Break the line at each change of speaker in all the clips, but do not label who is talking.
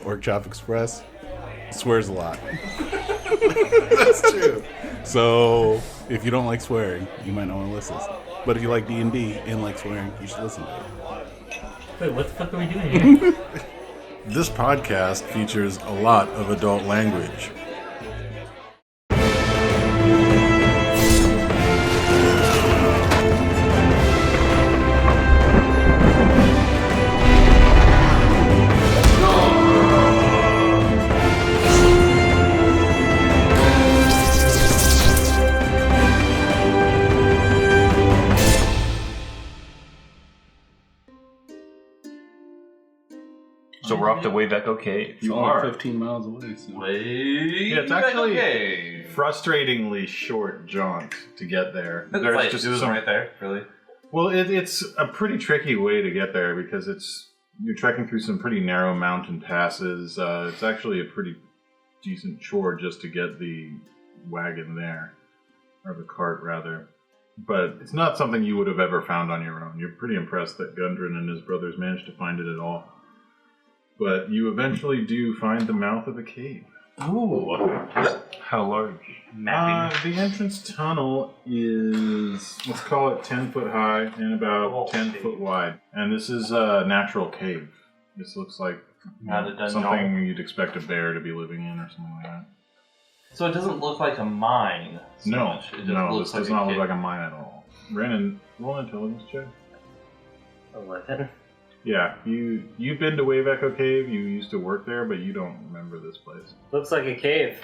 Orc-Chop Express swears a lot.
That's true.
So if you don't like swearing, you might not want to listen. But if you like D&D and like swearing, you should listen to it.
Wait, what the fuck are we doing here?
This podcast features a lot of adult language.
So we're off to Wave Echo Cave.
You are 15 miles away. So.
Yeah, it's actually frustratingly short jaunt to get there.
There's like, just some, right there, really.
Well, it's a pretty tricky way to get there because you're trekking through some pretty narrow mountain passes. It's actually a pretty decent chore just to get the wagon there, or the cart rather. But it's not something you would have ever found on your own. You're pretty impressed that Gundren and his brothers managed to find it at all. But you eventually do find the mouth of a cave.
Ooh. How large?
The entrance tunnel is, let's call it 10 foot high and about 10 foot wide. And this is a natural cave. This looks like something you'd expect a bear to be living in or something like that.
So it doesn't look like a mine so
no,
much. It just
no,
looks
this does not look like a mine at all. Brennan, roll an intelligence check.
11.
Yeah, you've been to Wave Echo Cave, you used to work there, but you don't remember this place.
Looks like a cave.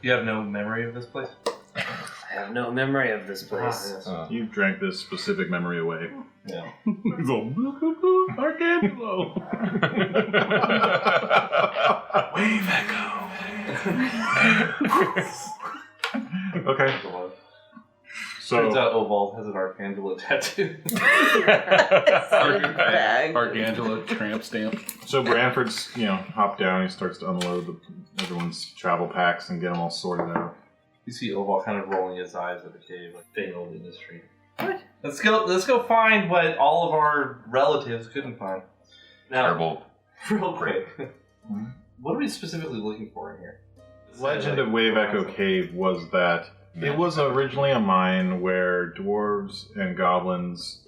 You have no memory of this place?
I have no memory of this place.
You've drank this specific memory away.
Yeah.
He's all, Arcangelo!
Wave Echo.
Okay.
Turns out Oval has an Arcangelo tattoo.
Arcangelo tramp stamp.
So Branford's, hop down. He starts to unload everyone's travel packs and get them all sorted out.
You see Oval kind of rolling his eyes at the cave, like failed industry. What? Let's go find what all of our relatives couldn't find. Now,
Terrible.
Real quick, what are we specifically looking for in here?
Legend of Wave Echo Cave was that it was originally a mine where dwarves and gnomes,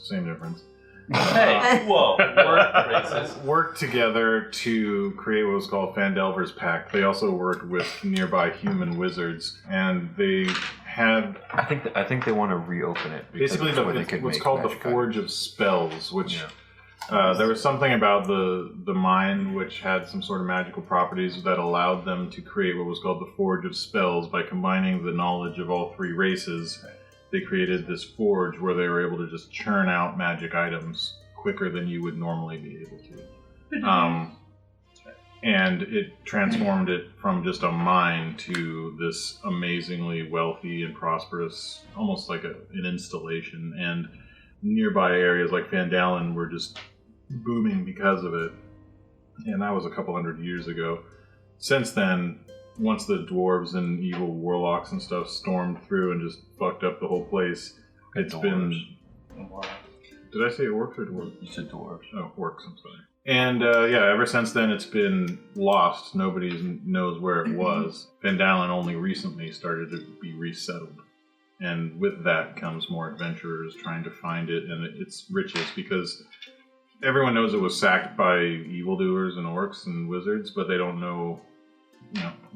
same difference.
Hey, whoa, we're racist.
Worked together to create what was called Phandelver's Pact. They also worked with nearby human wizards, and they had.
I think they want to reopen it.
Basically, what's called the Forge of Spells, which. Yeah. There was something about the mine which had some sort of magical properties that allowed them to create what was called the Forge of Spells. By combining the knowledge of all three races, they created this forge where they were able to just churn out magic items quicker than you would normally be able to. And it transformed it from just a mine to this amazingly wealthy and prosperous, almost like an installation. And nearby areas like Phandalin were just booming because of it. And that was a couple hundred years ago. Since then, once the dwarves and evil warlocks and stuff stormed through and just fucked up the whole place, it's been... Did I say orcs or dwarves?
You said dwarves.
Oh, orcs, I'm sorry. And ever since then it's been lost. Nobody knows where it was. Phandalin only recently started to be resettled. And with that comes more adventurers trying to find it and its riches, because everyone knows it was sacked by evildoers and orcs and wizards, but they don't know,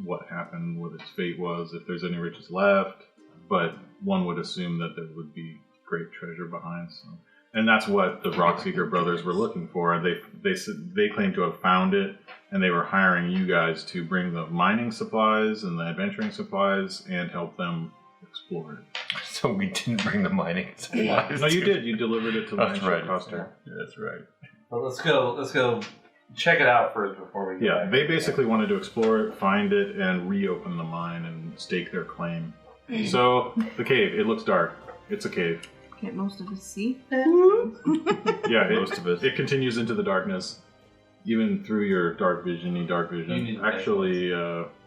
what happened, what its fate was, if there's any riches left. But one would assume that there would be great treasure behind. So. And that's what the Rockseeker brothers were looking for. They claim to have found it, and they were hiring you guys to bring the mining supplies and the adventuring supplies and help them explore it.
So we didn't bring the mining supplies.
No, you did. You delivered it to
That's right.
Coster.
Yeah, that's right.
Well, let's go check it out first before we get back.
They basically wanted to explore it, find it, and reopen the mine and stake their claim. So, the cave, it looks dark. It's a cave.
Can't most of us see?
Yeah,
most of it.
It continues into the darkness, even through your dark vision. Actually,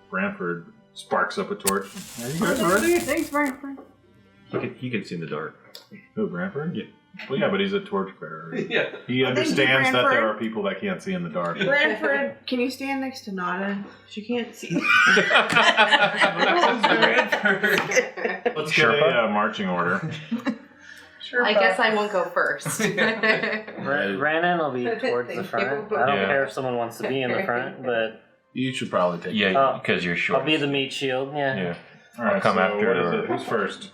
Branford sparks up a torch. Are you guys ready?
Thanks, Branford.
He can see in the dark.
Who, Branford?
Yeah.
Well, yeah, but he's a torchbearer.
Yeah.
He
Well, thank you,
understands that there
Branford.
are people that can't see in the dark.
Branford, can you stand next to Nada? She can't see.
Let's get a marching order.
I guess I won't go first.
Brandon will be towards the
Thank
front.
you.
I don't
Yeah.
care if someone wants to be in the front, but
You should probably take.
Yeah, because you're short.
I'll be the meat shield. Yeah.
Yeah.
All right,
come
so
after-
what is it? Who's first?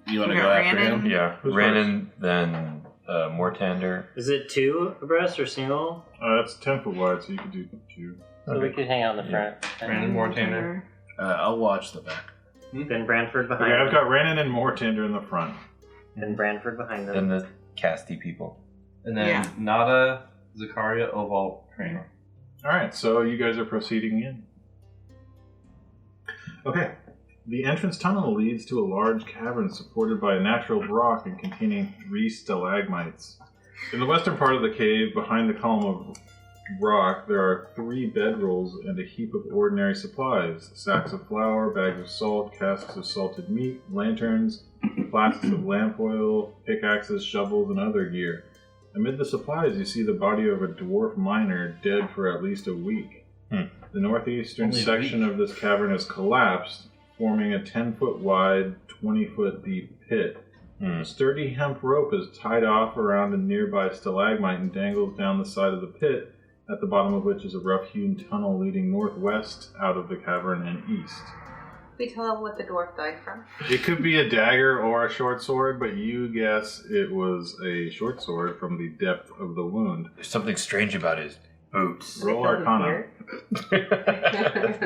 You want to
We
go
got
after
Brandon.
him?
Yeah.
Who's
Renan, then Mortander.
Is it 2 abreast or single?
That's 10 foot wide, so you can do 2.
So we could hang out in the front.
Brandon Mortander.
I'll watch the back.
Then Brantford behind
Okay, I've
them.
got Renan and Mortander in the front.
Then Brantford behind them.
Then the casty people.
And then
Yeah.
Nada, Zakaria, Oval, Trainer.
All right, so you guys are proceeding in. Okay. The entrance tunnel leads to a large cavern supported by a natural rock and containing 3 stalagmites. In the western part of the cave, behind the column of rock, there are 3 bedrolls and a heap of ordinary supplies: sacks of flour, bags of salt, casks of salted meat, lanterns, flasks of lamp oil, pickaxes, shovels, and other gear. Amid the supplies, you see the body of a dwarf miner dead for at least a week. The northeastern
Only a
section of this cavern has collapsed, forming a 10-foot wide, 20-foot deep pit. A sturdy hemp rope is tied off around a nearby stalagmite and dangles down the side of the pit, at the bottom of which is a rough-hewn tunnel leading northwest out of the cavern and east.
We tell them what the dwarf died from.
It could be a dagger or a short sword, but you guess it was a short sword from the depth of the wound.
There's something strange about his boots.
Roll Arcana.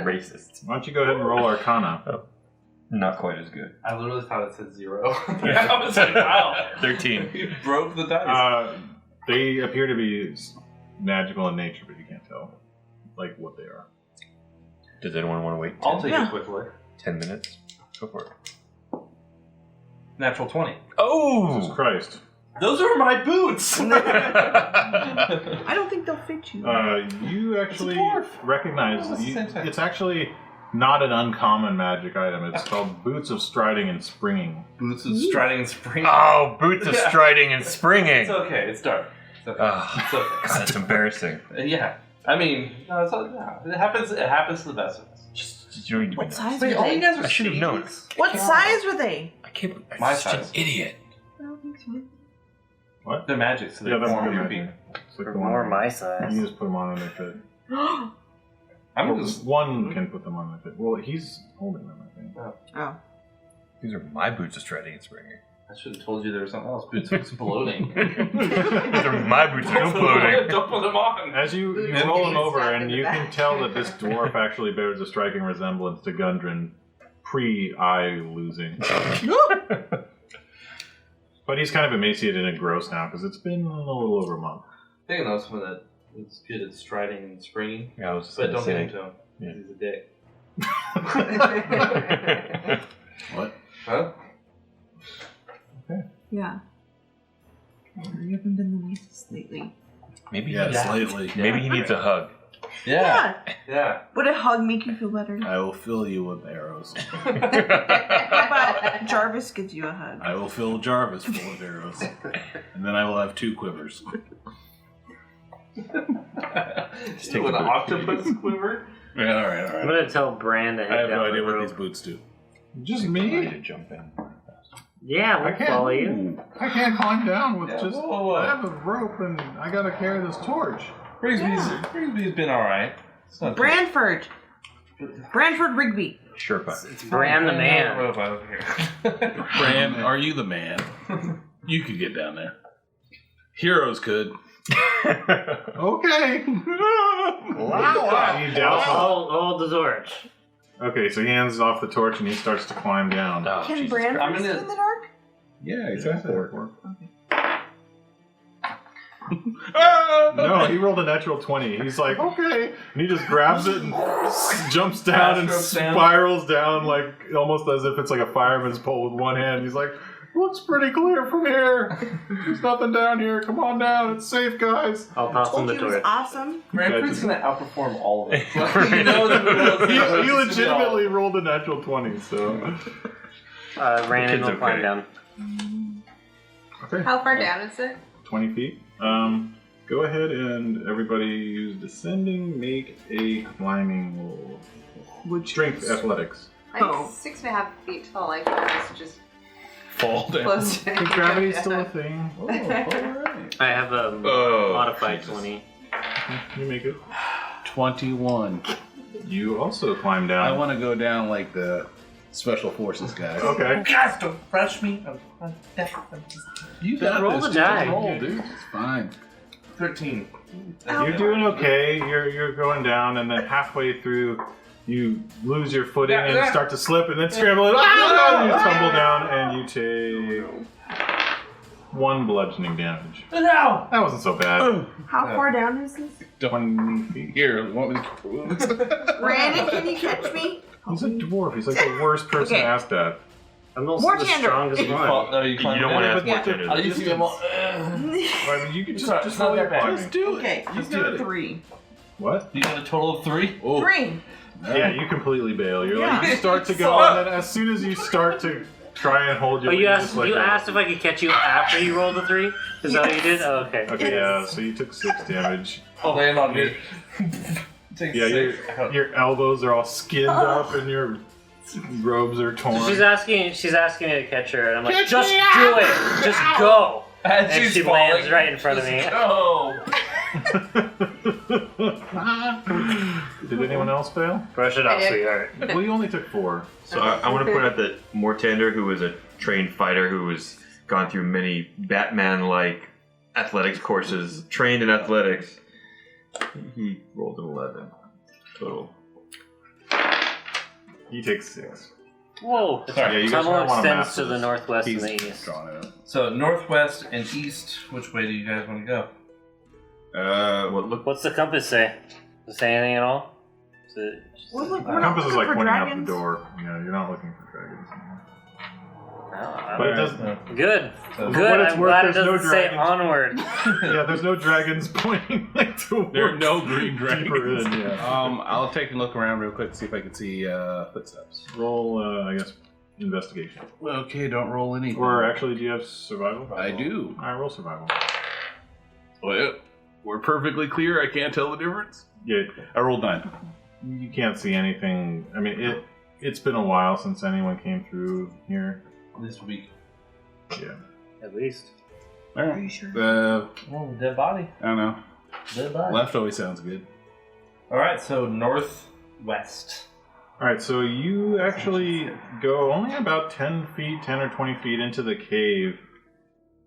Racist.
Why don't you go ahead and roll Arcana?
Not quite as good.
I literally thought it said 0. I was like, wow.
13.
You broke the dice.
They appear to be magical in nature, but you can't tell like what they are.
Does anyone want to wait
I'll
10,
take a quick look.
10 minutes? Go for it.
Natural 20.
Jesus
Oh!
Christ.
Those are my boots!
I don't think they'll fit you.
You actually
dwarf.
recognize
It's the same thing.
it's actually not an uncommon magic item. It's called Boots of Striding and Springing.
Boots of striding and springing.
Oh, boots of
Yeah.
striding and springing!
It's okay, it's dark. It's okay.
Oh,
It's okay.
God, that's embarrassing.
Yeah. I mean, no, it's all, no, it happens to the best of us.
Just you don't need to
What
be
size
nice.
were
Wait, all you
they?
guys are
I should have known.
sages?
What size were they?
I can't. I'm
My
such
size.
an idiot.
I don't think so.
What?
They're magic, so they
Yeah, they're
form
more
your
magic.
feet.
It's like
For
the one-
more my
You
size.
just put them on and they fit.
I'm
Well,
just.
one can put them on and they fit. Well, he's holding them, I think.
Oh.
These are my boots of striding and springing.
I should have told you there was something else. Boots of exploding.
These are my boots of exploding.
Don't put them on.
As you
Maybe
roll them
he's
over,
stabbed in
and
the
you can
back.
tell that this dwarf actually bears a striking resemblance to Gundren pre-eye losing. But he's kind of emaciated and gross now because it's been a little over a month.
I think I know someone that is good at striding and springing,
Yeah, I was just
but
gonna
don't get
say.
into him.
Yeah.
He's a dick.
What?
Huh?
Yeah. You haven't been the nicest lately.
Maybe
Yeah,
he,
slightly.
maybe he needs a hug.
Yeah. Yeah.
Would a hug make you feel better?
I will fill you with arrows.
How about Jarvis gives you a hug?
I will fill Jarvis full of arrows. And then I will have 2 quivers.
Just
take
an
the boot.
octopus quiver?
Yeah, alright,
I'm
alright.
gonna tell Bran to
I
head
have no
down
idea
the
what
rope.
these boots do.
Just
I need
me?
to jump in.
Yeah,
I
we'll
can't.
follow you.
I can't climb down with
Yeah,
just.
whoa, whoa.
I have a rope and I gotta carry this torch.
Brigsby's been alright. It's not
Branford. Branford Rigby.
Sherpa.
It's Bran the man.
Rope out of here.
Bran, are you the man? You could get down there. Heroes could.
Okay.
Wow.
He douses-
Hold the torch.
Okay, so he hands off the torch and he starts to climb down.
Oh,
Can
Jesus
Branford
I'm
see
gonna-
in the dark?
Yeah,
exactly.
Ah!
No, he rolled a natural 20. He's like, okay. And he just grabs it and jumps down and
Fast rope down.
spirals down like almost as if it's like a fireman's pole with one hand. He's like, looks pretty clear from here. There's nothing down here. Come on down. It's safe, guys.
I'll toss him
Told
the
you it was
torch.
awesome.
Branford's gonna outperform all of us. He knows that
He legitimately rolled a natural 20, so.
Brandon
kid's
will climb
okay.
down.
Okay.
How far down is it?
20 feet. Go ahead and everybody use descending. Make a climbing roll. Strength athletics.
I'm
Oh.
6.5 feet tall. I can just
Fall down.
close to
Think gravity's still a thing.
Oh, alright.
I have a
Oh,
modified
Jesus.
20.
You make it.
21.
You also climb
I
down.
want to go down like the special forces guys.
Okay.
Guys, don't rush me.
You got
Roll
this.
the
Just
die.
roll, dude. It's fine.
13.
You're doing okay. You're going down, and then halfway through, you lose your footing and start to slip, and then scramble. And you tumble down, and you take 1 bludgeoning damage.
No!
That wasn't so bad.
How far down is this?
20 feet.
Here, you want me to
Brandon, can you catch me?
He's a dwarf. He's like the worst person
Okay.
to ask that.
I'm also
More
the
tender.
strongest
You
one.
fall, you
You
climb
don't want to
down?
ask more
Yeah.
tender.
I used to get more.
I mean, you could
It's not
just roll
that
your
bad.
climbing.
do
Okay, you
Let's do
got
it.
3.
What?
You got a total of 3?
Oh,
3.
Yeah, you completely bail. You're like,
Yeah.
you start to go, and then as soon as you start to try and hold your
Oh, you
just
asked.
let
You
go.
asked if I could catch you after you rolled the 3. Is that what you did? Oh, okay.
Okay, yeah, so you took 6 damage.
Land on me. Take
Yeah,
6.
your elbows are all skinned up, and your robes are torn.
So she's asking me to catch her, and I'm like, just do it, just go.
And
And
she's
she
falling.
lands right in front of me.
Oh!
Did anyone else fail?
Brush it off, sweetheart.
Well, you only took 4.
So I want to point out that Mortander, who was a trained fighter who has gone through many Batman-like athletics courses, trained in athletics, he rolled an 11 total.
He takes 6.
Whoa. The
Yeah, you guys
tunnel
might wanna map
extends to the
this.
northwest and
he's
the east.
drawing it up.
So, northwest and east, which way do you guys want to go?
What look?
What's the compass say? Does it say anything at all? Is it just-
We're
The
not
compass is
looking
like
for
pointing out the
dragons.
door. Yeah, you're not looking for dragons.
Oh,
But it
Alright,
does.
so-
good.
so-
Good.
what it's
I'm
worth,
glad it
there's no
doesn't say
dragons.
onward.
Yeah, there's no dragons pointing like towards.
There are no green
deeper
dragons.
in. Yeah.
I'll take a look around real quick to see if I can see footsteps.
Roll, I guess, investigation.
Okay, don't roll anything.
Or actually, do you have survival?
I do.
All right, roll survival.
Well, we're perfectly clear. I can't tell the difference.
Yeah,
I rolled 9.
you can't see anything. I mean, it's been a while since anyone came through here.
At least a week.
Yeah.
At least.
All
Are
right.
you sure?
Oh, dead body.
I don't know.
Dead body.
Left always sounds good.
Alright, so northwest.
All right, so you actually go only about 10 or 20 feet into the cave,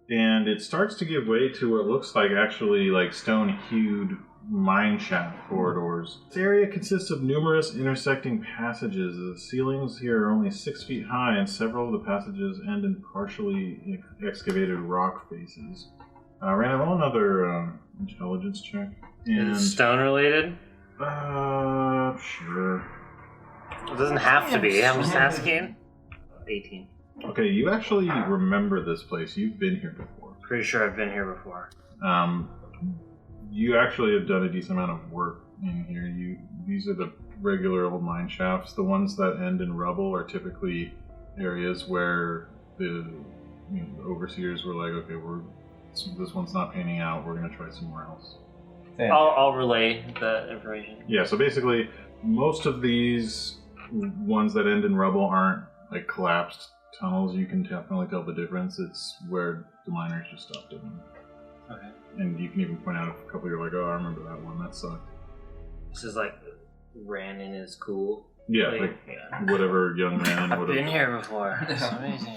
and it starts to give way to what looks like actually like stone-hewed mine shaft corridors. This area consists of numerous intersecting passages. The ceilings here are only 6 feet high, and several of the passages end in partially excavated rock faces. Random, roll another intelligence check. And
Is it stone related?
sure.
It doesn't have to be. I'm just asking. 18.
Okay, you actually remember this place. You've been here before.
Pretty sure I've been here before.
You actually have done a decent amount of work in here. These are the regular old mine shafts. The ones that end in rubble are typically areas where the overseers were like, okay, this one's not panning out. We're going to try somewhere else.
I'll relay the information.
Yeah, so basically, most of these ones that end in rubble aren't like collapsed tunnels. You can definitely tell the difference. It's where the miners just stopped digging.
Okay.
And you can even point out a couple. You're like, oh, I remember that one. That sucked.
This is like ran in is cool.
Yeah, like
yeah.
whatever young man
I've
would
been
have.
here before. It's amazing.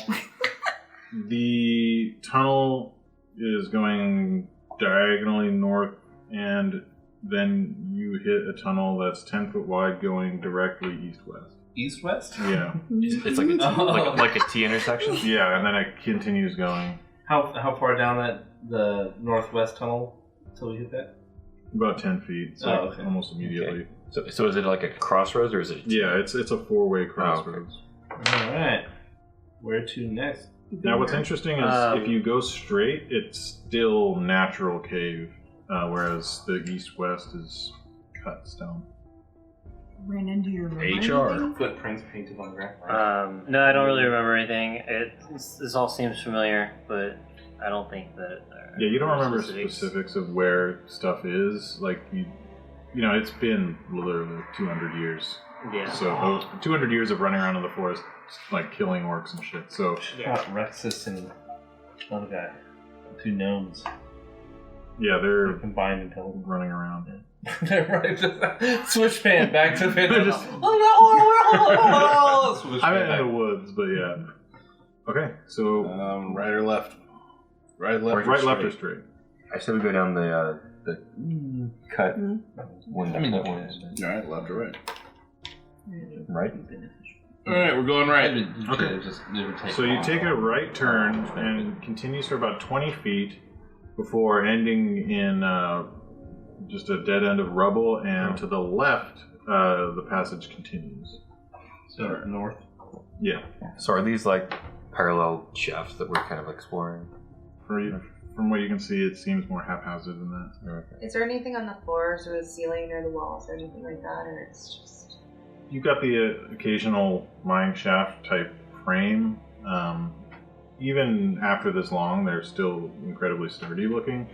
The tunnel is going diagonally north, and then you hit a tunnel that's 10 foot wide going directly east-west.
East-west?
Yeah.
It's like a like a T intersection.
Yeah, and then it continues going
How far down the northwest tunnel until we hit that?
about 10 feet, so
Oh, okay.
almost immediately.
Okay. So is it like a crossroads or is it? A T?
Yeah, it's a four-way crossroads.
Alright. Where to next?
Now, what's interesting is if you go straight, it's still natural cave, whereas the east-west is cut stone.
Ran into your
HR.
Footprints painted on the ground.
No, I don't really remember anything. This all seems familiar, but I don't think that.
Yeah, you don't remember
specifics.
specifics of where stuff is. Like you know, it's been literally 200 years.
Yeah.
So 200 years of running around in the forest, like killing orcs and shit. So
Rexus and another guy. 2 gnomes.
yeah, they're
Combined intelligence.
running around.
They're right. Switch pan back to Phandalin.
They're just-
Switch
I'm
pan
in
back.
the woods, but yeah. Okay, so
Right or left? Right, left,
right, left, or straight?
I said we go down the cut. One,
I mean,
that
okay.
one.
All right, left or right?
Right?
All right, we're going right.
Okay.
It would take
So you
long.
take a right turn and continues for about 20 feet before ending in just a dead end of rubble, and to the left, the passage continues.
So north.
Yeah.
So are these like parallel shafts that we're kind of exploring?
From what you can see, it seems more haphazard than that.
Is there anything on the floors or the ceiling or the walls or anything like that, or it's just?
You've got the occasional mine shaft type frame. Even after this long, they're still incredibly sturdy looking.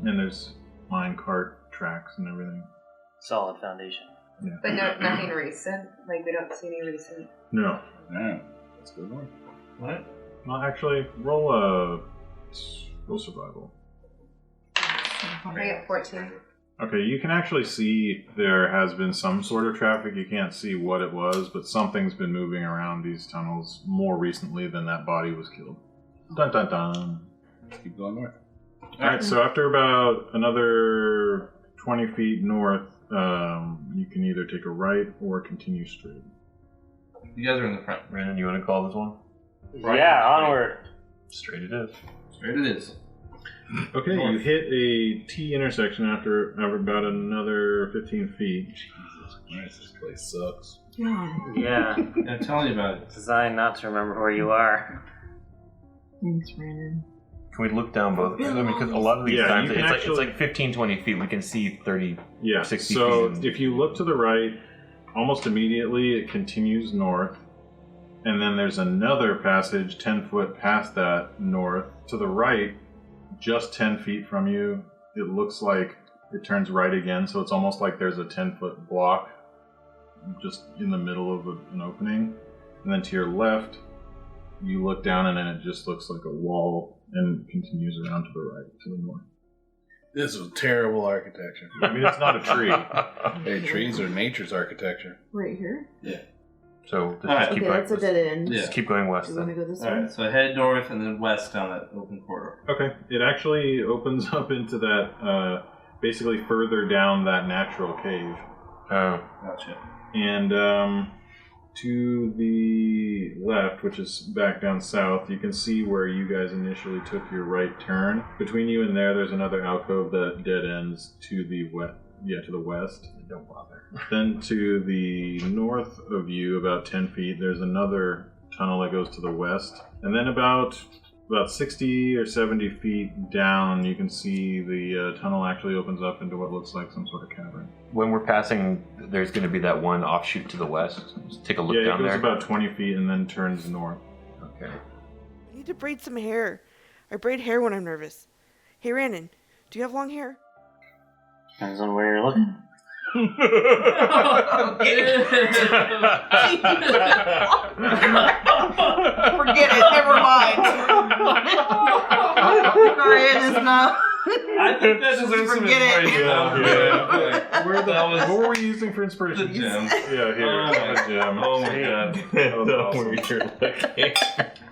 And there's mine cart tracks and everything.
Solid foundation.
Yeah.
But nothing recent. Like we don't see any recent.
No.
Yeah, that's a good one.
What?
Well, actually, roll survival.
I got 14.
Okay, you can actually see there has been some sort of traffic. You can't see what it was, but something's been moving around these tunnels more recently than that body was killed. Dun dun dun.
Let's keep going north.
Alright, so after about another 20 feet north, you can either take a right or continue straight.
You guys are in the front.
Brandon, you want to call this one?
Yeah, onward.
Straight it is.
Straight it is.
Okay, you hit a T intersection after about another 15 feet.
Jesus Christ, this place sucks.
God.
Yeah.
Yeah, tell me about it.
Designed not to remember where you are.
Thanks, Brandon.
Can we look down both? I mean, because a lot of these
Yeah,
times
you can
it's
actually-
like 15, 20 feet. We can see 30.
Yeah,
60
so
feet.
if you look to the right, almost immediately it continues north. And then there's another passage 10 foot past that north. To the right, just 10 feet from you, it looks like it turns right again. So it's almost like there's a 10-foot block just in the middle of an opening. And then to your left, you look down and then it just looks like a wall and continues around to the right, to the north.
This is terrible architecture.
I mean, it's not a tree.
Hey, trees are nature's architecture.
Right here?
So
Alright.
just keep
Okay, that's a
going.
dead end.
Yeah.
Just keep going west
Do you want to
then.
go this
Alright,
way?
so head north and then west down that open corridor.
Okay. It actually opens up into that, basically further down that natural cave.
Oh,
Gotcha.
And to the left, which is back down south, you can see where you guys initially took your right turn. Between you and there's another alcove that dead ends to the to the west.
don't bother.
Then to the north of you, about 10 feet, there's another tunnel that goes to the west. And then about 60 or 70 feet down, you can see the tunnel actually opens up into what looks like some sort of cavern.
When we're passing, there's going to be that one offshoot to the west. Just take a look
Yeah, it
down
goes
there.
about 20 feet and then turns north.
Okay.
I need to braid some hair. I braid hair when I'm nervous. Hey, Randon, do you have long hair?
Depends on where you're looking.
Forget it. Never mind. Brian is not.
I think that deserves some
Forget it.
inspiration.
Yeah.
That
What were we using for inspiration?
the gem.
Yeah, here.
Oh my
the gem.
Oh my god.
That was awesome.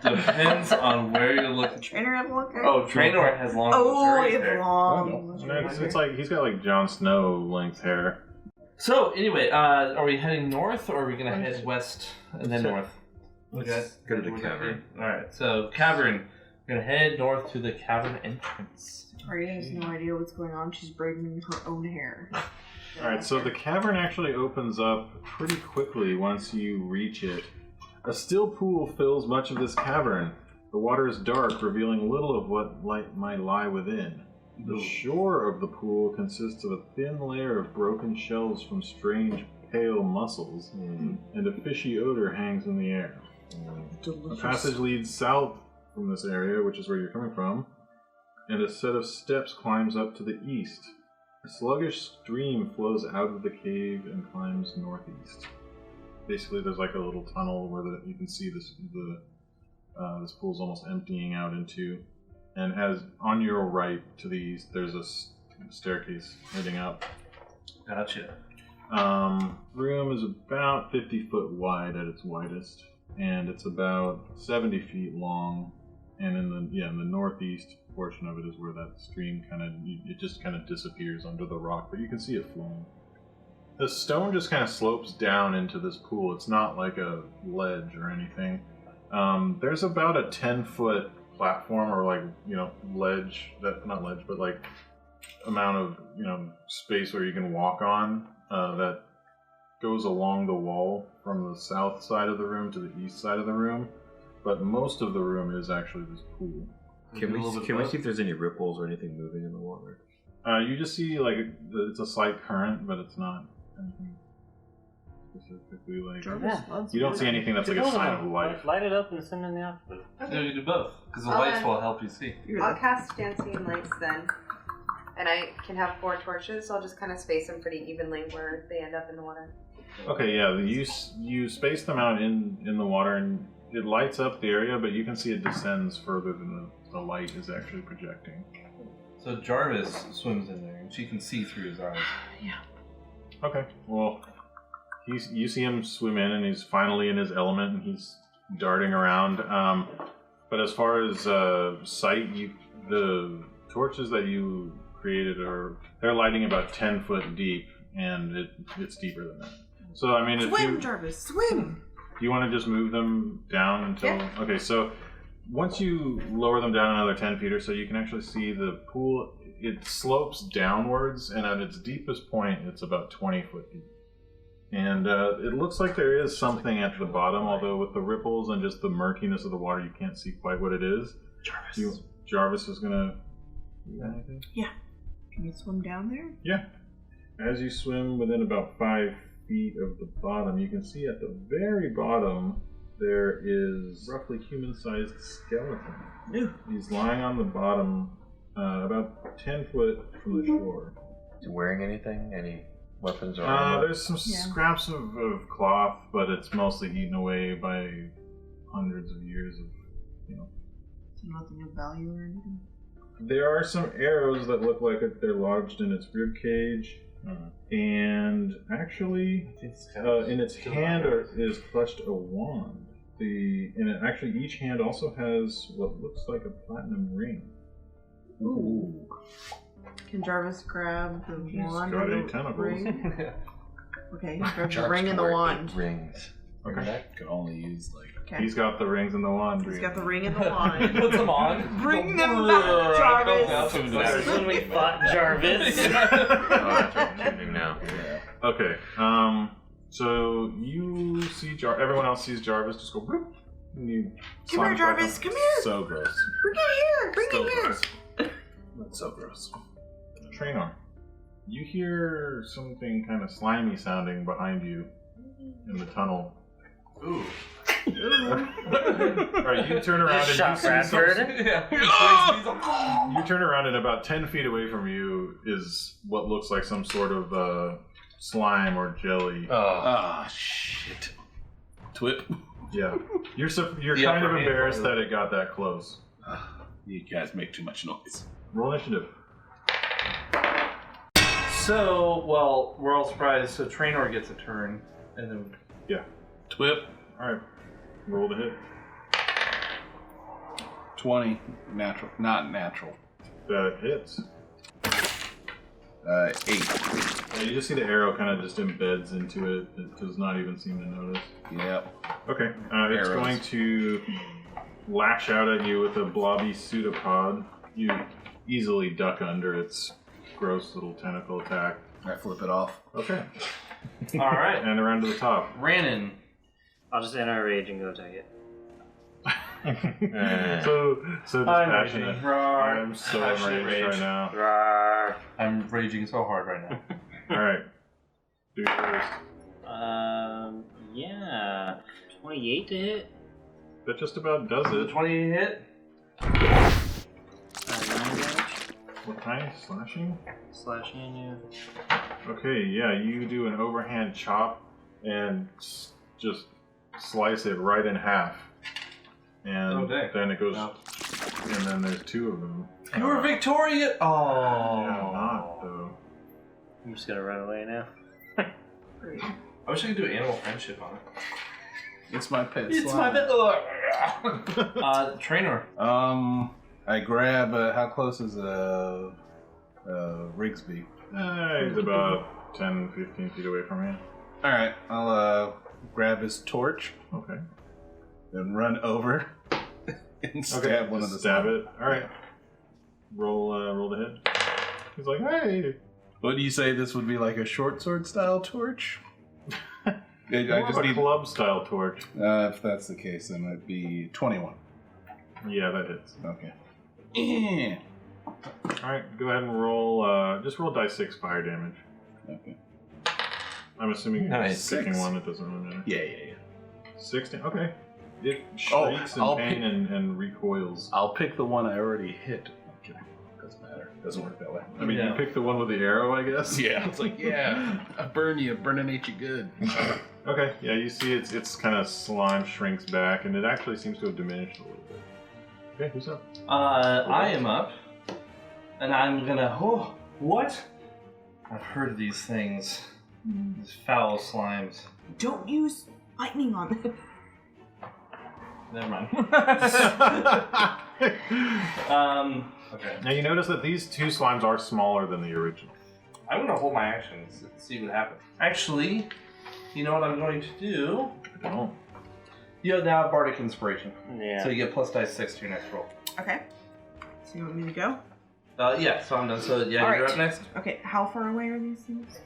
Depends on where you're looking.
Trainer have long hair?
Oh, Trainor has long
Oh,
luxurious
it's
hair.
long.
It's like he's got like Jon Snow length hair.
So, anyway, are we heading north or are we going to head west and then north? Okay.
go to the cavern.
Alright, so cavern. We're going to head north to the cavern entrance.
Arya has no idea what's going on. She's braiding her own hair.
Alright, so the cavern actually opens up pretty quickly once you reach it. A still pool fills much of this cavern. The water is dark, revealing little of what light might lie within. The shore of the pool consists of a thin layer of broken shells from strange, pale mussels, and a fishy odor hangs in the air. A
Delicious.
passage leads south from this area, which is where you're coming from, and a set of steps climbs up to the east. A sluggish stream flows out of the cave and climbs northeast. Basically, there's like a little tunnel where you can see this pool's almost emptying out into, and as on your right to the east, there's a staircase heading up.
Gotcha.
Room is about 50 foot wide at its widest, and it's about 70 feet long. And in the northeast portion of it is where that stream it just kind of disappears under the rock, but you can see it flowing. The stone just kind of slopes down into this pool. It's not like a ledge or anything. There's about a 10-foot platform or ledge, not ledge, but like amount of space where you can walk on that goes along the wall from the south side of the room to the east side of the room. But most of the room is actually this pool.
Can we see if there's any ripples or anything moving in the water?
You just see it's a slight current, but it's not anything specifically you don't see anything that's like a sign of life.
Light it up and send in the outfit.
No, you do both, because the lights will help you see.
I'll cast Dancing Lights then. And I can have 4 torches, so I'll just kind of space them pretty evenly where they end up in the water.
Okay, yeah, you space them out in the water, and it lights up the area, but you can see it descends further than the light is actually projecting.
So Jarvis swims in there, and she can see through his eyes.
Yeah.
Okay, well, you see him swim in, and he's finally in his element, and he's darting around. But as far as sight, the torches that you created they're lighting about 10 foot deep, and it's deeper than that. So I mean,
Swim, Jarvis, swim!
Do you want to just move them down until...
Yeah.
Okay, so once you lower them down another 10 feet or so, you can actually see the pool. It slopes downwards, and at its deepest point, it's about 20 foot deep. And it looks like there is something at the bottom, although with the ripples and just the murkiness of the water, you can't see quite what it is. Jarvis is going to do anything?
Yeah. Can you swim down there?
Yeah. As you swim within about 5 feet of the bottom, you can see at the very bottom there is roughly human-sized skeleton.
Ew.
He's lying on the bottom, about 10 foot from the shore.
Is he wearing anything? Any weapons or armor?
There's some scraps of cloth, but it's mostly eaten away by hundreds of years of,
So nothing of value or anything?
There are some arrows that look like they're lodged in its rib cage. And actually, in its hand is clutched a wand. Actually, each hand also has what looks like a platinum ring.
Ooh. Can Jarvis grab the wand
got
and
8 tentacles.
ring? Okay, grab the ring and the wand.
Rings.
Okay.
Could only use
Okay.
He's got the rings and the wand.
He's got the ring and the wand.
Put them on.
Bring them back, Jarvis!
That's when we fought Jarvis.
Oh, that's what I'm doing now.
Okay. So you see everyone else sees Jarvis just go whoop, and you
Come here, Jarvis, come here!
So gross.
Bring it here! Bring
So
it here!
gross. That's so gross. Trainor, you hear something kind of slimy sounding behind you in the tunnel.
Ooh.
Alright, you turn around and
Shot
you see
Bradford.
You turn around and about 10 feet away from you is what looks like some sort of slime or jelly.
Ah, shit. Twip.
Yeah. You're
The
kind of
upper hand
embarrassed
part.
that it got that close.
You guys make too much noise.
Roll initiative.
So, well, we're all surprised. So Trainor gets a turn, and then
Twip.
Alright. Roll to hit.
20. Natural. Not natural.
That hits.
8.
Yeah, you just see the arrow kind of just embeds into it. It does not even seem to notice.
Yep.
Okay. It's
Arrows.
going to lash out at you with a blobby pseudopod. You easily duck under its gross little tentacle attack.
I flip it off.
Okay.
all right,
And around to the top.
Rannon.
I'll just enter rage and go take it.
so dispassionate.
raging. Roar.
I'm so
Passionate
enraged
rage.
right now.
Rawr.
I'm raging so hard right now.
Alright. Do it first.
Yeah. 28 to hit.
That just about does
The
it.
20 hit.
What kind? Slashing?
Slashing, yeah.
Okay, yeah, you do an overhand chop and just slice it right in half. And then it goes, and then there's 2 of them.
You were victorious! Oh.
Yeah, not though.
I'm just gonna run away now.
I wish I could do animal friendship on it.
It's my pet.
It's
slime.
my pet. Trainer.
I grab. How close is Rigsby?
He's about 10, 15 feet away from you.
All right, I'll grab his torch.
Okay.
Then run over and stab one of the
stab
slime.
it. All right. Roll the hit. He's like, hey.
What do you say? This would be like a short sword style torch? I
More
just
of a
need.
club style torch.
If that's the case, then it'd be 21.
Yeah, that hits.
Okay.
All right, go ahead and roll. Just roll die 6 fire damage.
Okay.
I'm assuming
Nice.
you're picking
6.
one that doesn't really matter.
Yeah.
16. Okay. It shrieks
I'll
in pain and recoils.
I'll pick the one I already hit. I'm kidding. Doesn't matter. Doesn't work that way.
I mean, you pick the one with the arrow, I guess.
Yeah. It's like, I burn you. Burning ain't you good.
Okay. Yeah, you see its kind of slime shrinks back, and it actually seems to have diminished a little bit. Okay, who's up?
I am up, and I'm gonna. Oh, what? I've heard of these things. These foul slimes.
Don't use lightning on them.
Never mind. Okay.
Now you notice that these 2 slimes are smaller than the original.
I'm gonna hold my action and see what happens. Actually, you know what I'm going to do?
Oh.
You have now Bardic Inspiration.
Yeah.
So you get plus dice 6 to your next roll.
Okay. So you want me to go?
Yeah, so I'm done. So yeah,
All
you're
right.
up next.
Okay, how far away are these things?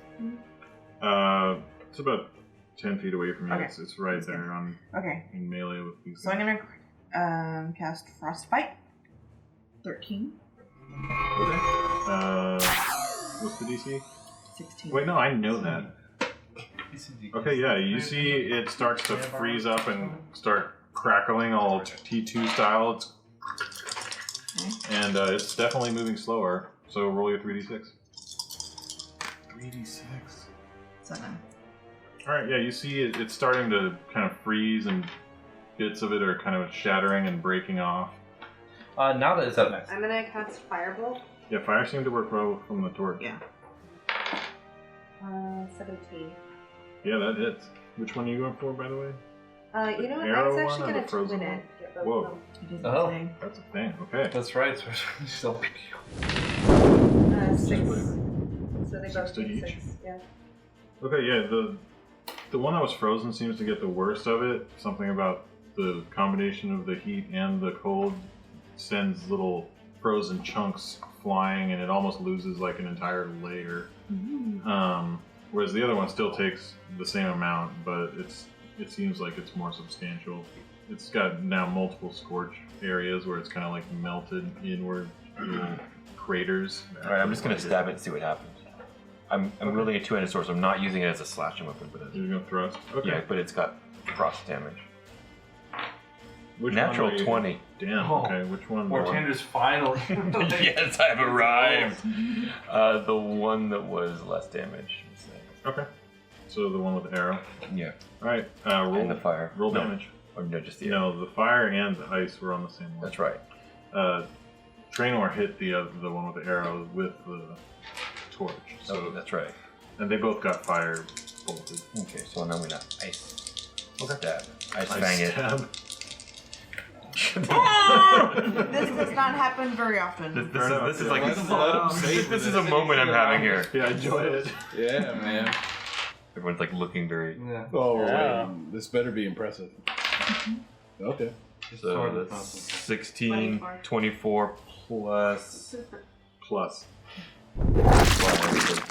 It's about 10 feet away from you.
Okay.
It's right there
Okay,
in melee with these.
so I'm gonna cast Frostbite. 13.
Okay. What's the DC?
16.
Wait, no, I know that. Okay, yeah, you see it starts to freeze up and start crackling all T2 style. And it's definitely moving slower. So roll your 3d6.
3d6.
7.
Alright, yeah, you see it's starting to kind of freeze and bits of it are kind of shattering and breaking off.
Nada is up next.
I'm gonna cast Firebolt.
Yeah, fire seemed to work well from the torch.
Yeah.
17.
Yeah, that hits. Which one are you going for, by the way?
You know what? I
Arrow
was
one
actually
or the
gonna
frozen
twin
one?
it. Get both
Whoa.
of them.
It is
Oh.
insane.
That's a thing, okay.
That's right. So still
6. So they
6
both
to
get
each?
6. Yeah.
Okay, yeah, the one that was frozen seems to get the worst of it. Something about the combination of the heat and the cold sends little frozen chunks flying, and it almost loses like an entire layer. Whereas the other one still takes the same amount, but it seems like it's more substantial. It's got now multiple scorch areas where it's kind of like melted inward little craters.
Alright, I'm just gonna stab it and see what happens. I'm wielding a two-handed sword, so I'm not using it as a slashing weapon, but
You're gonna thrust? Okay.
yeah, but it's got frost damage.
Which
Natural
one are you-
20.
Damn,
Oh.
okay, which one?
Mortander's finally.
Yes, I've arrived. The one that was less damage.
Okay. So the one with the arrow.
Yeah.
Alright, roll,
And the fire.
roll
No.
damage.
Or no, just the
No, the fire and the ice were on the same one.
That's right.
Trainor hit the one with the arrow with the torch. So
So that's right.
and they both got fire bolted.
Okay, so now I'm gonna ice
Okay.
stab. Ice
Ice
fang it.
stab.
This does not happen very often.
This is like
Let 'em save
this is
it.
a moment I'm having here.
Yeah, enjoy it.
Yeah, man.
Everyone's like looking very.
Yeah.
Oh,
Yeah.
this better be impressive. Okay.
So that's 16, 24 plus
Plus.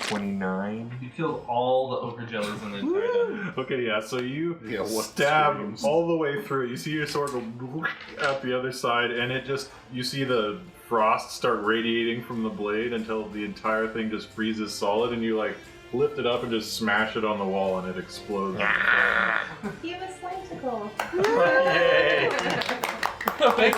29.
You killed all the ochre jellies in the entire dungeon.
Okay, yeah, so you
Yeah, what
stab
screams?
all the way through. You see your sword go out the other side, and you see the frost start radiating from the blade until the entire thing just freezes solid, and you like lift it up and just smash it on the wall, and it explodes.
He was slimesicle.
Yay!
Thank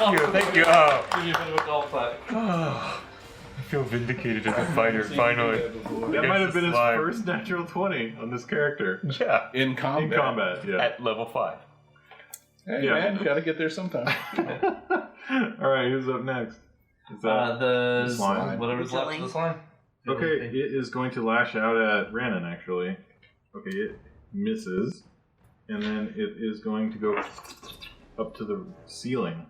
you. Oh.
Give you a bit of a golf clap.
I feel vindicated as a fighter, finally.
That might have been his first natural 20 on this character.
Yeah.
In combat.
In combat, yeah.
At level 5.
Hey,
Yeah.
man, you gotta get there sometime.
Alright, who's up next? Is that
The
slime?
Whatever's left of the slime.
Okay, it is going to lash out at Rannon, actually. Okay, it misses. And then it is going to go up to the ceiling,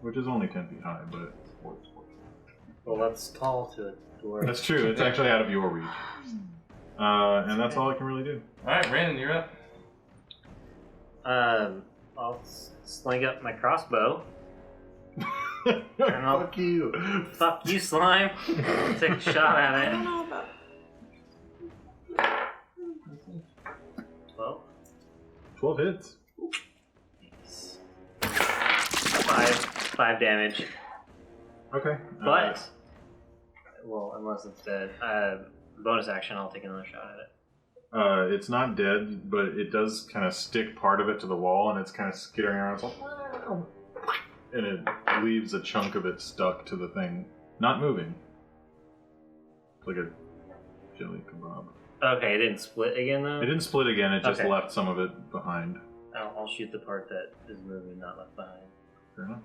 which is only 10 feet high, but...
Well, that's tall to a dwarf.
That's true, it's actually out of your reach. And that's all I can really do.
Alright, Brandon, you're up.
I'll sling up my crossbow.
Fuck you.
Fuck you, slime. Take a shot at
I
it.
don't know about
12.
12 hits.
5 damage.
Okay.
But, well, unless it's dead. Bonus action, I'll take another shot at it.
It's not dead, but it does kind of stick part of it to the wall, and it's kind of skittering around. It's like, and it leaves a chunk of it stuck to the thing, not moving. It's like a jelly kebab.
Okay, it didn't split again, though?
It didn't split again, it just
Okay.
left some of it behind.
I'll shoot the part that is moving, not left behind.
Fair enough.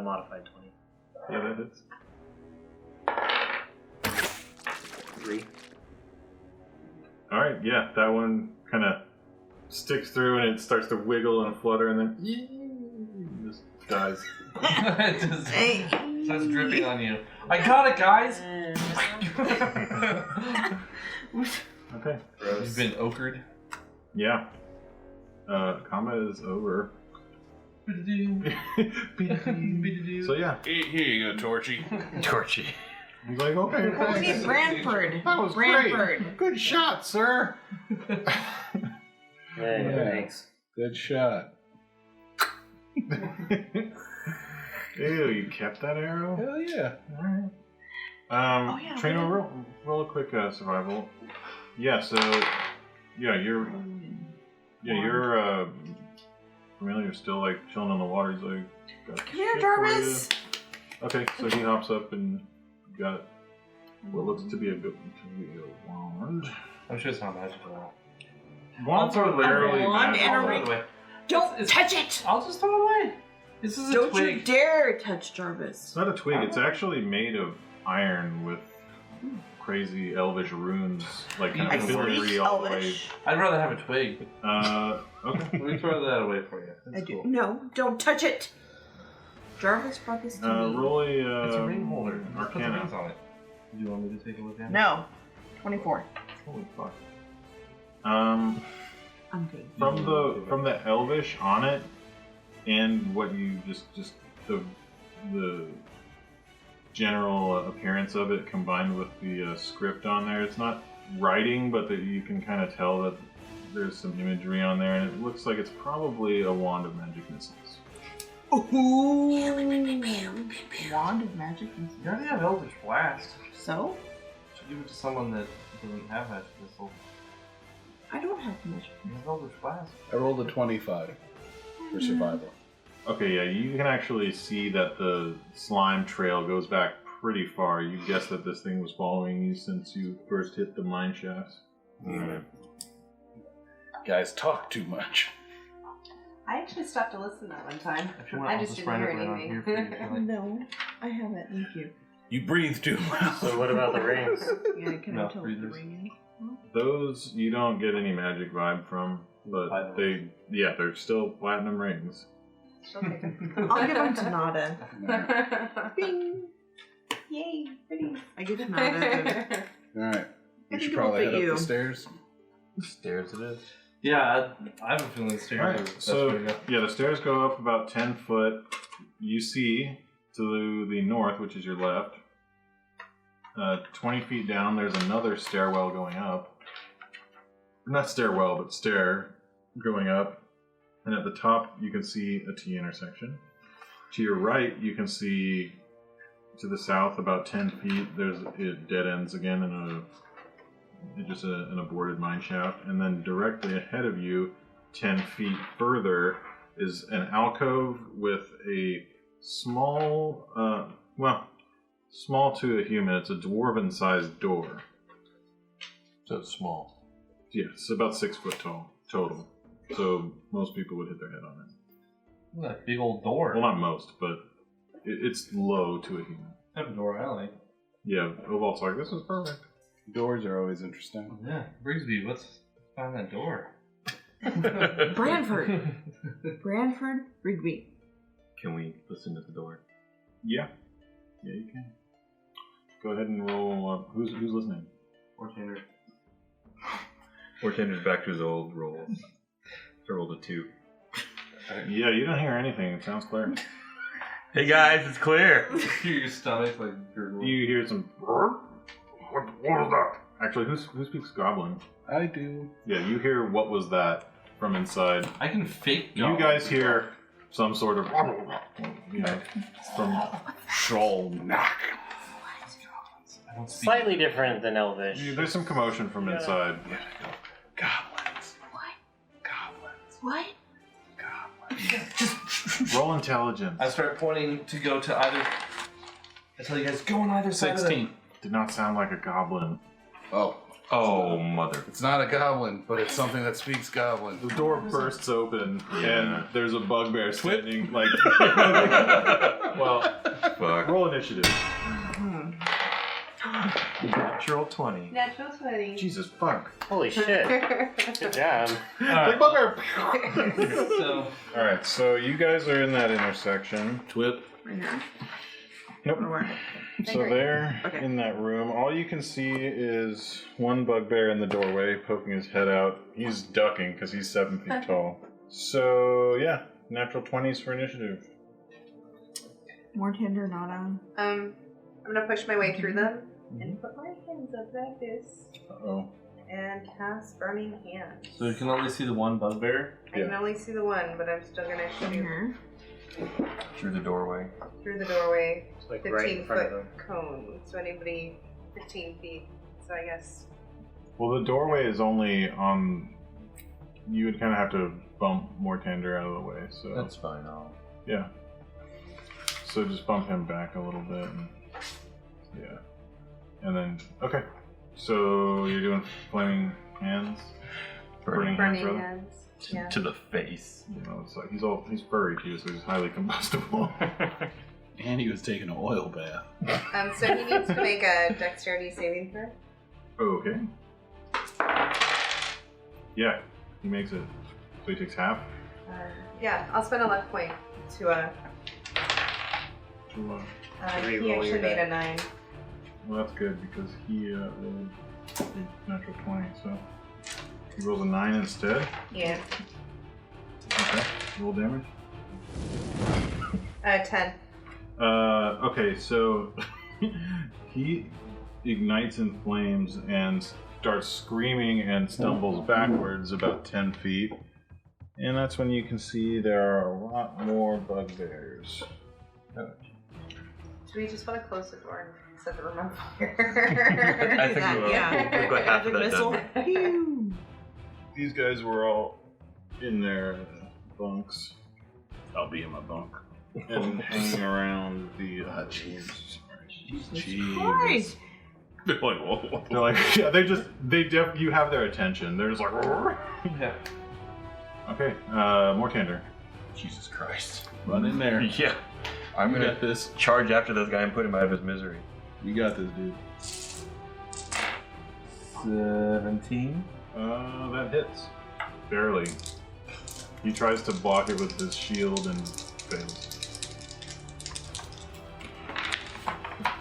Modified 20.
Yeah, that hits.
3.
Alright, yeah, that one kind of sticks through and it starts to wiggle and flutter and then just dies.
It just starts dripping on you. I got it, guys!
Okay.
You've been ochred.
Yeah. Combat is over. So yeah.
Here you go, Torchy.
Torchy.
He's like, okay.
We need Branford.
That was
Branford.
great. Good shot, sir.
Hey,
Yeah.
thanks.
Good shot.
Ew, you kept that arrow?
Hell yeah.
Alright.
Yeah,
Trainer, roll a quick survival. Yeah, so you're familiar still like chilling on the water. He's like, got
Come here,
shit for
Jarvis.
you. Okay, so he hops up and got what looks to be a wand.
I'm sure it's not magical at all.
Wands are literally
wand
magic.
and a
I'll throw
ring.
it away.
Don't touch it!
I'll just throw it away. This is a
Don't you
twig.
dare touch Jarvis.
It's not a twig. It's actually made of iron with crazy elvish runes, like kind
I
of filigree all the way.
Elvish.
I'd rather have a twig.
Okay.
Let me throw that away for you.
I
That's
do.
cool.
No, don't touch it. Jarvis brought this to me.
Roll a
It's a ring holder. Just put the
Arcana.
rings on it. Do you want me to take a look at it?
No. 24.
Holy fuck.
I'm good.
From the elvish on it, and what you just the general appearance of it combined with the script on there, it's not writing, but that you can kind of tell that there's some imagery on there, and it looks like it's probably a wand of magic missiles.
Ooh. Wand of magic.
You already have Eldritch Blast.
So?
Should give it to someone that doesn't have magic missile.
I don't have magic.
You have Eldritch Blast.
I rolled a 25 for survival.
Okay, yeah, you can actually see that the slime trail goes back pretty far. You guess that this thing was following you since you first hit the mine shafts.
Guys talk too much.
I actually stopped to listen that one time.
If you want,
I
I'll
just
just
didn't
write
hear
it right on
anything.
here for you. if you like.
No, I haven't. Thank you.
You breathe too loud.
So what about the rings?
Yeah, can
No,
I tell what the
breathers.
ring is?
Those you don't get any magic vibe from, but
Platinum.
they're still platinum rings.
She'll take it.
I'll give them to Nada. Bing! Yay, pretty. I give to Nada.
Alright.
I
We
think
should
it
probably
will
head
fit
up
you.
the stairs.
Stairs it is. Yeah, I have a feeling the stairs are the
Alright,
best
so
way to go.
yeah, the stairs go up about 10 foot. You see to the north, which is your left, 20 feet down, there's another stairwell going up. Not stairwell, but stair going up. And at the top, you can see a T intersection. To your right, you can see to the south about 10 feet, it dead ends again in an aborted mine shaft. And then directly ahead of you, 10 feet further is an alcove with a small, small to a human. It's a dwarven-sized door.
So it's small.
Yeah, it's about 6 foot tall total. So most people would hit their head on it.
That big old door.
Well, not most, but it's low to a human.
I have a door alley.
Yeah, Ovalt's like, this is perfect.
Doors are always interesting.
Yeah, Brigsby, what's behind that door?
Branford. Branford Rigby.
Can we listen to the door?
Yeah. Yeah, you can. Go ahead and roll. Who's listening?
Bartender.
Bartender's back to his old roll. I rolled a 2.
Yeah, you don't hear anything. It sounds clear.
Hey guys, it's clear.
Your stomach like gurgling.
You hear some. What was that? Actually, who speaks Goblin?
I do.
Yeah, you hear what was that from inside.
I can fake.
You guys hear some sort of, from
Sholnak.
Slightly different than Elvish.
There's some commotion from inside.
Goblins.
What?
Roll intelligence.
I start pointing to go to either. I tell you guys, go on either side of
16.
Did not sound like a goblin.
Oh.
Oh, mother.
It's not a goblin, but it's something that speaks goblin.
The door bursts open, and there's a bugbear standing, like... well,
Fuck.
roll initiative.
Natural 20.
Natural 20.
Jesus, fuck.
Holy shit. Good job.
Like bugbear!
So,
Alright, so you guys are in that intersection.
Twip.
Right now?
Nope.
Or where?
So there,
Okay.
in that room, all you can see is one bugbear in the doorway poking his head out. He's ducking because he's 7 feet tall. So, yeah, natural 20s for initiative.
More tender, not on.
I'm gonna push my way through them and put my hands up like this
Uh-oh.
and cast Burning Hands.
so you can only see the one bugbear.
I can only see the one, but I'm still gonna shoot
Here.
Through the doorway.
through the doorway.
Like
15
right in front of
foot
them.
cone. So anybody 15 feet. So I guess.
Well, the doorway is only on... You would kind of have to bump Mortander out of the way, so...
That's fine.
Yeah. So just bump him back a little bit. And, yeah. And then... Okay. So you're doing flaming hands? Burning
Burning
rather?
Hands. Yeah.
To the face.
You know, it's like he's furry too, so he's highly combustible.
And he was taking an oil bath.
So he needs to make a dexterity saving throw.
Okay. Yeah, he makes it. So he takes half.
Yeah, I'll spend a luck point to
To,
he
Re-roll your
actually made
die.
a 9.
well, that's good because he rolled a natural 20, so he rolls a 9 instead.
Yeah.
Okay. Roll damage.
10.
Okay, so he ignites in flames and starts screaming and stumbles backwards about 10 feet. And that's when you can see there are a lot more bugbears.
Do we just want to close the door and set the room on fire?
I think we will.
Yeah.
We've got half of that
Missile.
done.
Pew.
These guys were all in their bunks. I'll be in my bunk. And hanging around the
Jesus
Christ.
They're like, whoa. They're like, yeah, you have their attention. They're just like,
Yeah.
okay, Mortander.
Jesus Christ.
Run in there.
Yeah. I'm
You
gonna
got this.
charge after this guy and put him out of his misery.
You got this, dude.
17.
That hits. Barely. He tries to block it with his shield and fails.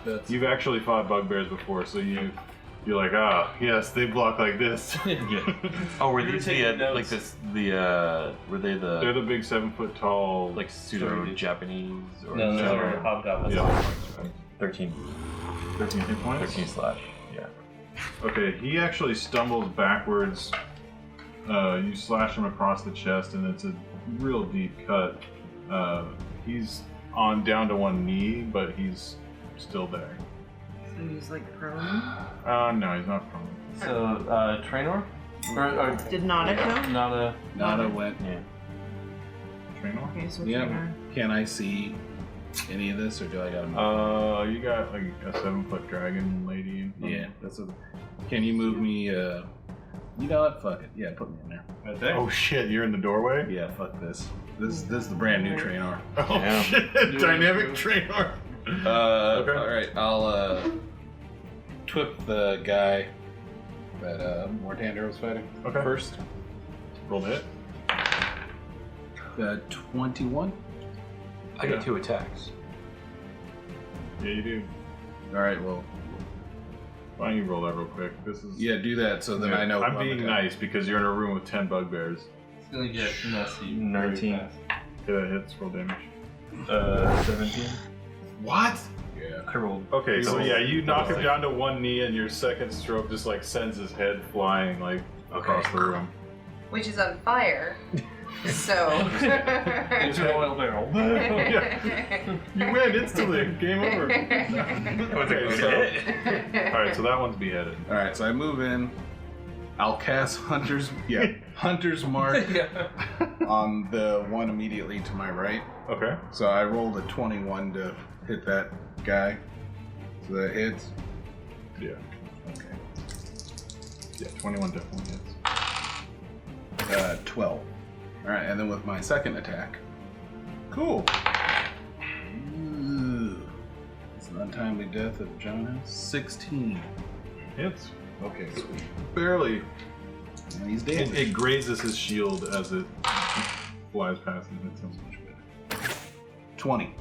That's
You've actually fought bugbears before, so you're like, ah, yes, they block like this.
Yeah. Oh, were
You were
these
taking
like
notes.
this? Were they
They're
the
the big 7 foot tall.
like pseudo Japanese or
No,
No.
they're hobgoblins.
Yeah.
13
13 hit points.
13 slash. Yeah.
Okay, he actually stumbles backwards. You slash him across the chest, and it's a real deep cut. He's on down to one knee, but he's still there.
So he's like prone.
No, he's not prone.
So, Trainor? Or
Did Nada go?
Nada went.
Yeah.
Trainer?
Okay, so
Yeah.
Trainer.
Can I see any of this, or do I gotta move?
You got like a 7-foot dragon lady. In front.
Yeah, that's a. Can you move me? You know what? Fuck it. Yeah, put me in there.
right there.
Oh shit! You're in the doorway.
Yeah, fuck this. This is the brand new trainer.
Oh
Yeah.
shit! Dynamic trainer.
Okay. All right. I'll twip the guy that Mortander was fighting.
Okay.
First.
Roll the hit.
21.
I get 2 attacks.
Yeah, you do.
All right. Well,
Why don't you roll that real quick? This is.
yeah, do that so then I know.
I'm
who
being
attacking.
nice because you're in a room with 10 bugbears.
It's gonna get messy.
19.
very fast.
Okay, that hits. Roll damage.
17.
What?
Yeah.
I rolled.
Okay, so
Double-
yeah, you knock him
double
down to one knee, and your second stroke just like sends his head flying like across the room.
Which is on fire. So.
It's an oil barrel.
You win instantly. Game over. Okay, so all right, so that one's beheaded.
All right. So I move in. I'll cast Hunter's Mark on the one immediately to my right.
Okay.
So I rolled a 21 to hit that guy. So that hits.
Yeah.
Okay.
Yeah. 21 definitely hits.
12. All right, and then with my second attack. Cool. Ooh. It's an untimely death of Jonah. 16.
Hits.
Okay, sweet.
Barely.
And he's dead.
It grazes his shield as it flies past and hits him.
20.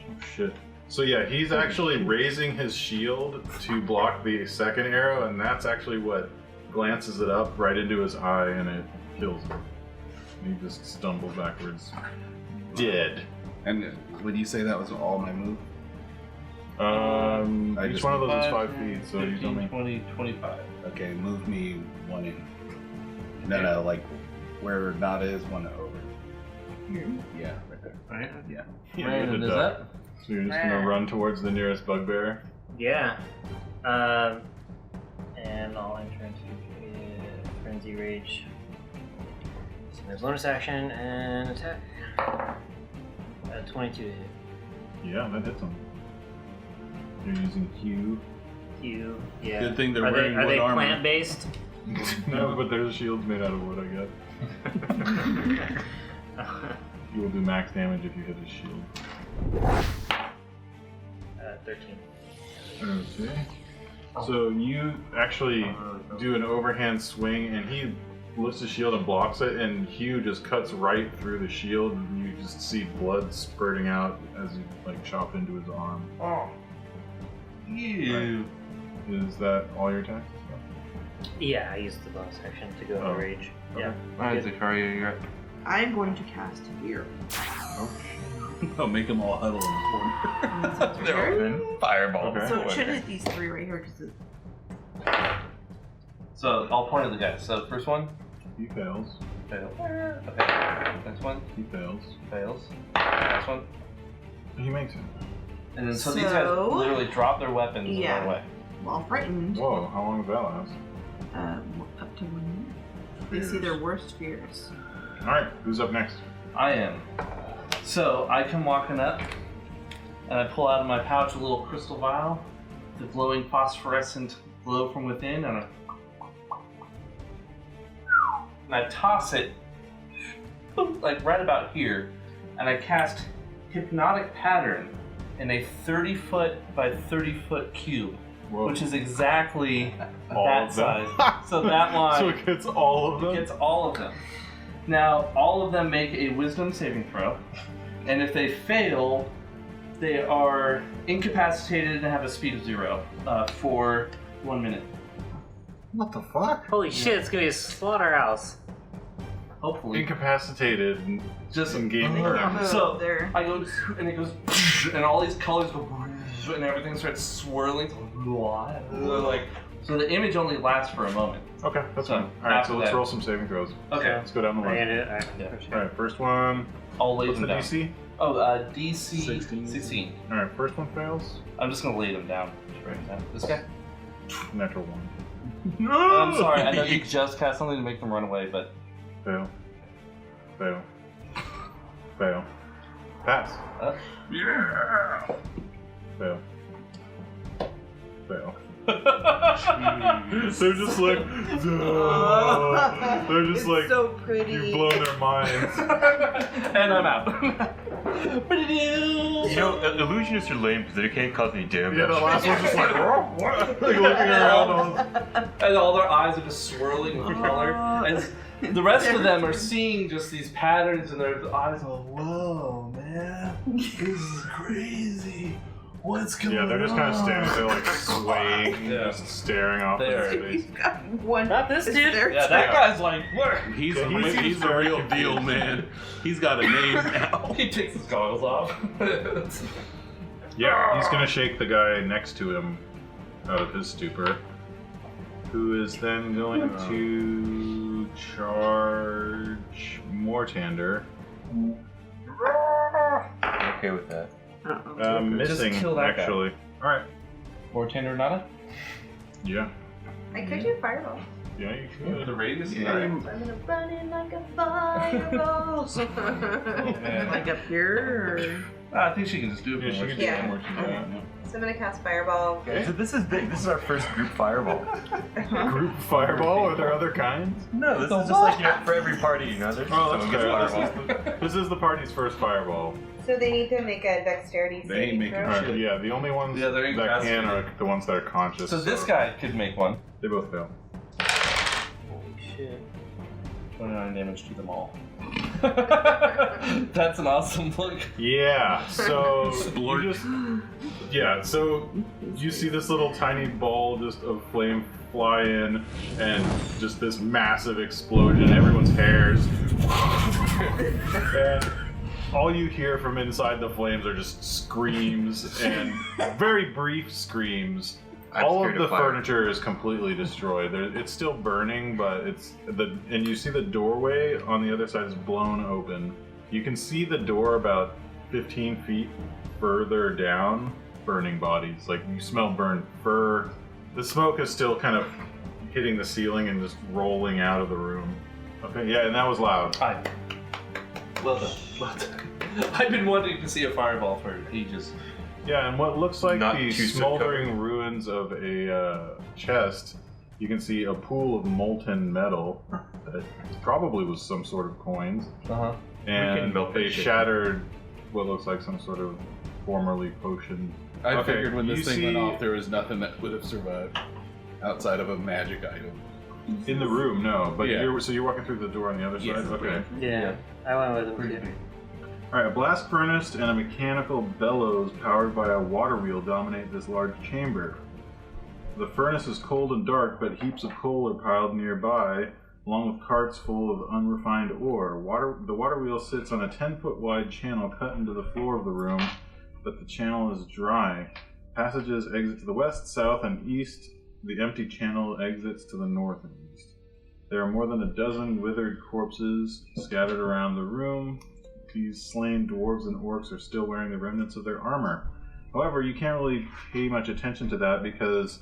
Oh shit. So yeah, he's actually raising his shield to block the second arrow, and that's actually what glances it up right into his eye, and it kills him. And he just stumbles backwards, dead.
And would you say that was all my move? I
Each
just-
one of those is 5 feet, so you
15,
tell me.
20, 25.
Okay, move me one in. No, like where Nada is, one over.
Here.
Yeah, right there.
Right?
Yeah.
Yeah,
Brandon,
you
is
did
that?
So you're just gonna run towards the nearest bugbear.
Yeah. And I'll enter into Frenzy Rage. So there's bonus action and attack. 22 to hit.
Yeah, that hits him. You're using Q.
Q. Yeah.
Good thing they're
are
wearing
they, are
wood
they
armor.
plant based?
No, but their shield's made out of wood, I guess. You will do max damage if you hit his shield.
13.
Okay. So you actually do an overhand swing, and he lifts his shield and blocks it, and Hugh just cuts right through the shield, and you just see blood spurting out as you like chop into his arm.
Oh. Ew.
Is that all your attacks?
Yeah, I used the bonus action to go into
Oh.
rage.
Okay.
Yeah.
Alright, Zakaria, you're up.
I'm going to cast Fear.
Oh
I'll make them all huddle in the corner.
They're open. Fireball.
Okay.
So it should hit these 3 right here because
So I'll point at the guys. So first one,
He fails.
fail. Okay. Next one,
He fails.
fails. Next one.
He makes it.
And then so these guys
So-
literally drop their weapons and
Yeah.
run away.
while frightened,
Whoa! How long does that last?
up to 1 minute. They see their worst fears.
All right. Who's up next?
I am. So I come walking up, and I pull out of my pouch a little crystal vial, the glowing phosphorescent glow from within, and I toss it, boop, like right about here, and I cast Hypnotic Pattern in a 30-foot by 30-foot cube,
Whoa.
which is exactly
All
that
of them.
size. So that line
So it gets all of them.
gets all of them. Now, all of them make a wisdom saving throw, and if they fail, they are incapacitated and have a speed of 0 for 1 minute.
What the fuck?
Holy shit, it's gonna be a slaughterhouse.
Hopefully.
Incapacitated and
Just
in game
They
order.
can't move.
So
They're
I go, and it goes, and all these colors go, and everything starts swirling. Like, so the image only lasts for a moment.
Okay, that's
So,
fine. All right,
after
so let's
that-
roll some saving throws.
Okay.
Let's go down the
I
line.
get it.
All right, first one.
I'll lay
What's
them
the
down.
DC?
Oh, DC 16.
All right, first one fails.
I'm just gonna lay them down. Right now. This guy.
Natural one.
I'm sorry, I know you just cast something to make them run away, but...
Fail. Fail. Fail. Pass.
Yeah.
Fail. Fail. They're just like, they're just
It's
like,
so pretty.
you've blown their minds.
And I'm out.
You know, illusionists are lame because they can't cause any damage.
Yeah, the last one's just like, what? Like looking around.
And all their eyes are just swirling with color. And the rest of them are seeing just these patterns and their eyes are, whoa, man. This is crazy. What's going on?
Yeah, they're just kind of standing there, like swaying,
Yeah.
just staring off
They
into
are.
space.
You've got one.
Not this
Is
dude.
there
Yeah, that guy's like, look.
He's
Yeah, he
he's
seems
the
very
real
confused.
deal, man. He's got a name now.
He takes his goggles off.
Yeah, he's gonna shake the guy next to him out of his stupor, who is then going to charge Mortander.
I'm okay with that.
Missing,
kill that guy.
actually. Alright.
More tender nada?
Yeah.
I could do fireball.
Yeah, you
The
could.
radius?
Yeah.
I'm gonna run in like a fireball.
Like up here.
I think she can just do it.
Yeah, she
for
can
more.
do
Yeah.
one more time.
So I'm gonna cast fireball.
So this is big. This is our first group fireball.
Group fireball? Are there other kinds?
No, this is just like for every party, you know. There's
Oh, that's
someone gets
fair.
fireball.
This is the party's first fireball.
So they need to make a dexterity
They ain't
saving
making
throw.
Alright, yeah, the only ones
Yeah, they're
that
incapacitated.
can are the ones that are conscious.
So this guy could make one.
They both fail.
Holy shit.
29 damage to them all. That's an awesome look.
Yeah, so
Splurt.
you just so you see this little tiny ball just of flame fly in and just this massive explosion, everyone's hairs. And all you hear from inside the flames are just screams and very brief screams.
I'm
All of
scared
the
of fire.
furniture is completely destroyed. It's still burning, but and you see the doorway on the other side is blown open. You can see the door about 15 feet further down, burning bodies. Like you smell burnt fur. The smoke is still kind of hitting the ceiling and just rolling out of the room. Okay, yeah, and that was loud.
Hi. Well done. Well done. I've been wanting to see a fireball for ages.
Yeah, and what looks like
Not
the
too sick
smoldering ruins of a chest, you can see a pool of molten metal that probably was some sort of coins,
Uh-huh.
and
melt that
a
shit.
shattered, what looks like some sort of formerly potion.
I
Okay,
figured when this
you
thing
see-
went off, there was nothing that would have survived outside of a magic item.
In the room, no, but
Yeah.
you're walking through the door on the other
Yes.
side? Okay.
Yeah, I went with him
Pretty
too.
big.
Alright, a blast furnace and a mechanical bellows powered by a water wheel dominate this large chamber. The furnace is cold and dark, but heaps of coal are piled nearby, along with carts full of unrefined ore. The water wheel sits on a 10-foot wide channel cut into the floor of the room, but the channel is dry. Passages exit to the west, south, and east. The empty channel exits to the north and east. There are more than a dozen withered corpses scattered around the room. These slain dwarves and orcs are still wearing the remnants of their armor. However, you can't really pay much attention to that because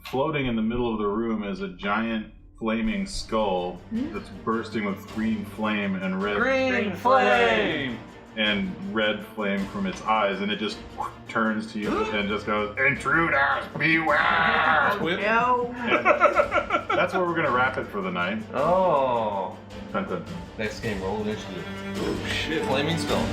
floating in the middle of the room is a giant flaming skull that's bursting with green flame and red
Green flame!
and red flame from its eyes, and it just turns to you and just goes, "Intruders, beware!"
Whip.
No.
And that's where we're gonna wrap it for the night.
Oh.
Dun, dun, dun.
Next game, roll initiative. Oh shit. Flaming skull.